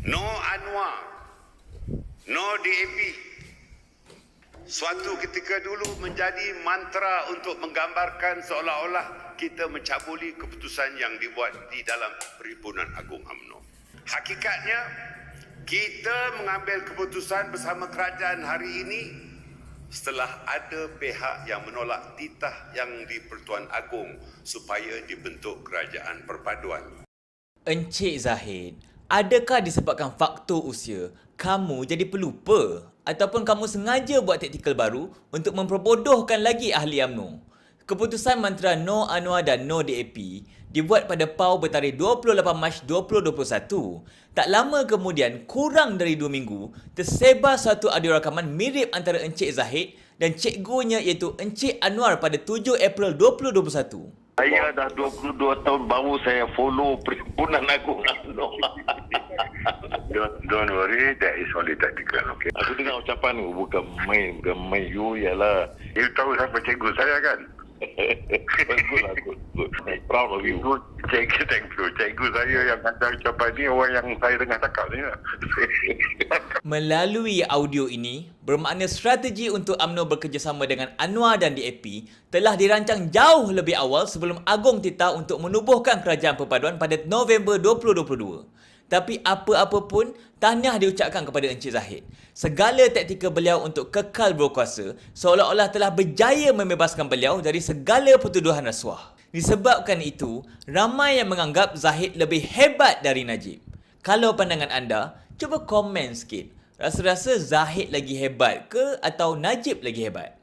No Anwar, no DAP. Suatu ketika dulu menjadi mantra untuk menggambarkan seolah-olah kita mencabuli keputusan yang dibuat di dalam Perhimpunan Agung UMNO. Hakikatnya, kita mengambil keputusan bersama kerajaan hari ini setelah ada pihak yang menolak titah yang di Pertuan Agong supaya dibentuk kerajaan perpaduan. Encik Zahid, adakah disebabkan faktor usia, kamu jadi pelupa? Ataupun kamu sengaja buat taktikal baru untuk memperbodohkan lagi ahli UMNO? Keputusan Mentera No Anwar dan No DAP dibuat pada PAU bertarikh 28 Mac 2021. Tak lama kemudian, kurang dari 2 minggu, tersebar satu audio rakaman mirip antara Encik Zahid dan cikgunya iaitu Encik Anwar pada 7 April 2021. Saya dah 22 tahun baru saya follow Perhimpunan Agung UMNO. Don't worry, that is only tactical, okay? Aku dengar ucapan tu, bukan main you ialah. You tahu siapa cikgu saya kan? Good. Proud of you. Good, cikgu, thank you. Cikgu saya yang hantar ucapan ni orang yang saya dengar cakap ni lah. Melalui audio ini, bermakna strategi untuk UMNO bekerjasama dengan Anwar dan DAP telah dirancang jauh lebih awal sebelum Agong titah untuk menubuhkan kerajaan perpaduan pada November 2022. Tapi apa-apa pun, tahniah diucapkan kepada Encik Zahid. Segala taktikal beliau untuk kekal berkuasa seolah-olah telah berjaya membebaskan beliau dari segala pertuduhan rasuah. Disebabkan itu, ramai yang menganggap Zahid lebih hebat dari Najib. Kalau pandangan anda, cuba komen sikit. Rasa-rasa Zahid lagi hebat ke atau Najib lagi hebat?